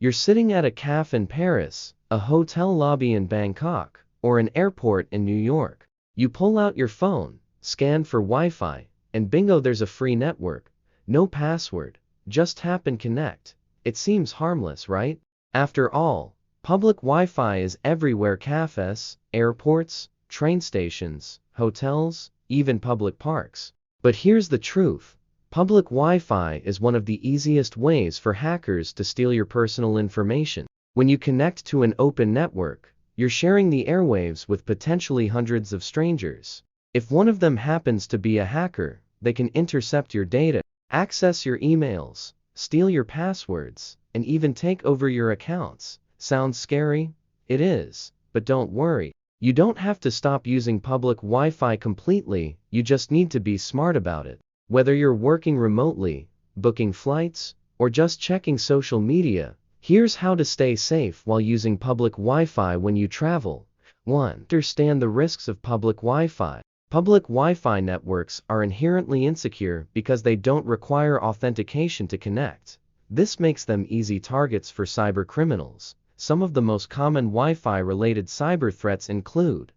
You're sitting at a café in Paris, a hotel lobby in Bangkok, or an airport in New York. You pull out your phone, scan for Wi-Fi, and bingo, there's a free network. No password, just tap and connect. It seems harmless, right? After all, public Wi-Fi is everywhere: cafes, airports, train stations, hotels, even public parks. But here's the truth. Public Wi-Fi is one of the easiest ways for hackers to steal your personal information. When you connect to an open network, you're sharing the airwaves with potentially hundreds of strangers. If one of them happens to be a hacker, they can intercept your data, access your emails, steal your passwords, and even take over your accounts. Sounds scary? It is, but don't worry. You don't have to stop using public Wi-Fi completely, you just need to be smart about it. Whether you're working remotely, booking flights, or just checking social media, here's how to stay safe while using public Wi-Fi when you travel. 1. Understand the risks of public Wi-Fi. Public Wi-Fi networks are inherently insecure because they don't require authentication to connect. This makes them easy targets for cyber criminals. Some of the most common Wi-Fi related cyber threats include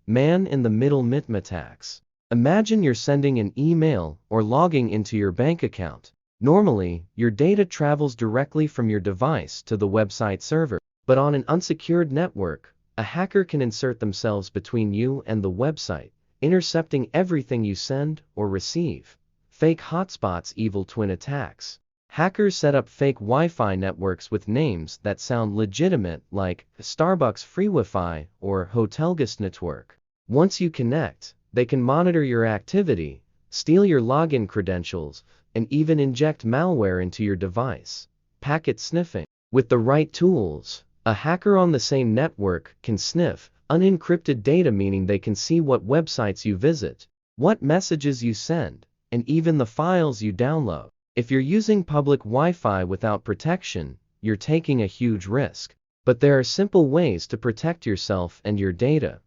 man-in-the-middle MITM attacks. Imagine you're sending an email or logging into your bank account. Normally, your data travels directly from your device to the website server. But on an unsecured network, a hacker can insert themselves between you and the website, intercepting everything you send or receive. Fake hotspots, evil twin attacks. Hackers set up fake Wi-Fi networks with names that sound legitimate, like Starbucks Free Wi-Fi or Hotelguest Network. Once you connect, they can monitor your activity, steal your login credentials, and even inject malware into your device. Packet sniffing. With the right tools, a hacker on the same network can sniff unencrypted data, meaning they can see what websites you visit, what messages you send, and even the files you download. If you're using public Wi-Fi without protection, you're taking a huge risk. But there are simple ways to protect yourself and your data.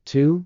2.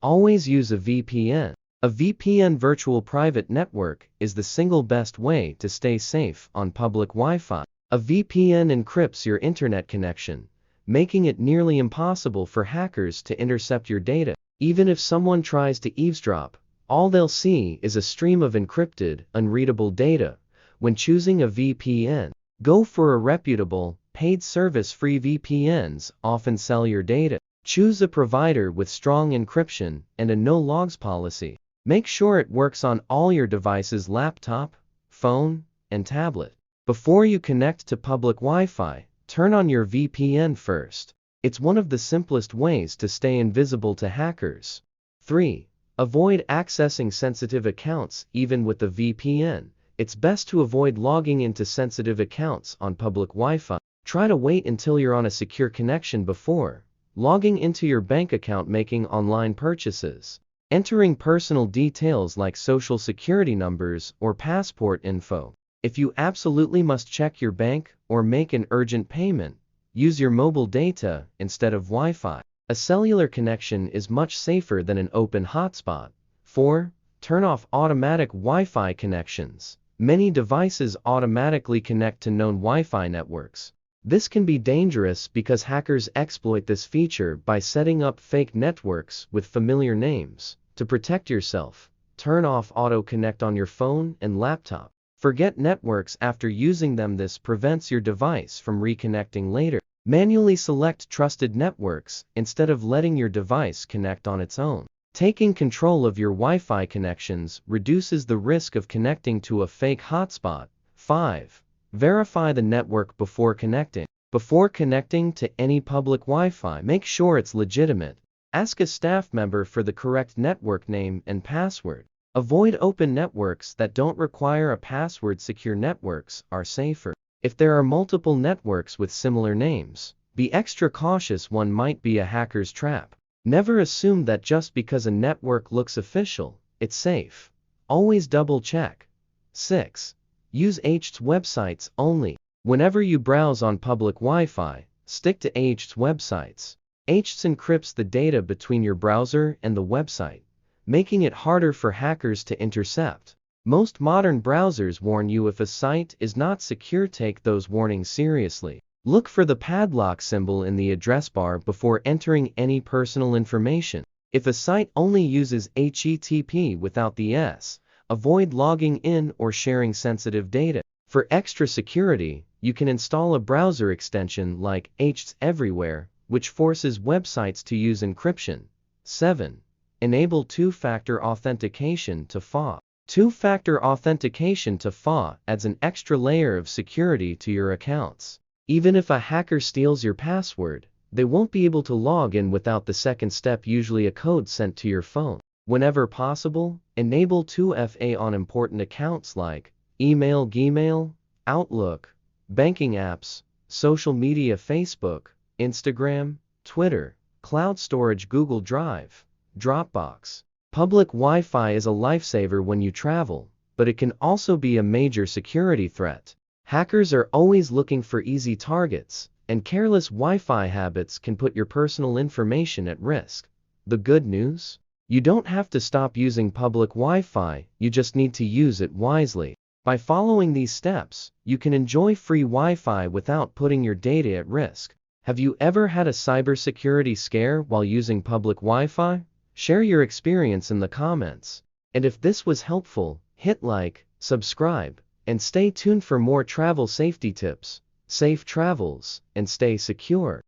Always use a VPN. A VPN, virtual private network, is the single best way to stay safe on public Wi-Fi. A VPN encrypts your internet connection, making it nearly impossible for hackers to intercept your data. Even if someone tries to eavesdrop, all they'll see is a stream of encrypted, unreadable data. When choosing a VPN, go for a reputable, paid service. Free VPNs often sell your data. Choose a provider with strong encryption and a no-logs policy. Make sure it works on all your devices: laptop, phone, and tablet. Before you connect to public Wi-Fi, turn on your VPN first. It's one of the simplest ways to stay invisible to hackers. 3. Avoid accessing sensitive accounts. Even with the VPN, it's best to avoid logging into sensitive accounts on public Wi-Fi. Try to wait until you're on a secure connection before logging into your bank account, making online purchases, entering personal details like social security numbers or passport info. If you absolutely must check your bank or make an urgent payment, use your mobile data instead of Wi-Fi. A cellular connection is much safer than an open hotspot. 4. Turn off automatic Wi-Fi connections. Many devices automatically connect to known Wi-Fi networks. This can be dangerous because hackers exploit this feature by setting up fake networks with familiar names. To protect yourself, turn off auto connect on your phone and laptop. Forget networks after using them. This prevents your device from reconnecting later. Manually select trusted networks instead of letting your device connect on its own. Taking control of your Wi-Fi connections reduces the risk of connecting to a fake hotspot. 5. Verify the network before connecting. Before connecting to any public Wi-Fi, make sure it's legitimate. Ask a staff member for the correct network name and password. Avoid open networks that don't require a password. Secure networks are safer. If there are multiple networks with similar names, be extra cautious. One might be a hacker's trap. Never assume that just because a network looks official, it's safe. Always double check. 6. Use aged websites only. Whenever you browse on public Wi-Fi, stick to aged websites. Aged encrypts the data between your browser and the website, making it harder for hackers to intercept. Most modern browsers warn you if a site is not secure. Take those warnings seriously. Look for the padlock symbol in the address bar before entering any personal information. If a site only uses HTTP without the S, avoid logging in or sharing sensitive data. For extra security, you can install a browser extension like HTTP Everywhere, which forces websites to use encryption. 7. Enable two-factor authentication to FA. Two-factor authentication to FA adds an extra layer of security to your accounts. Even if a hacker steals your password, they won't be able to log in without the second step, usually a code sent to your phone. Whenever possible, enable 2FA on important accounts like email, Gmail, Outlook, banking apps, social media, Facebook, Instagram, Twitter, cloud storage, Google Drive, Dropbox. Public Wi-Fi is a lifesaver when you travel, but it can also be a major security threat. Hackers are always looking for easy targets, and careless Wi-Fi habits can put your personal information at risk. The good news? You don't have to stop using public Wi-Fi, you just need to use it wisely. By following these steps, you can enjoy free Wi-Fi without putting your data at risk. Have you ever had a cybersecurity scare while using public Wi-Fi? Share your experience in the comments. And if this was helpful, hit like, subscribe, and stay tuned for more travel safety tips. Safe travels, and stay secure.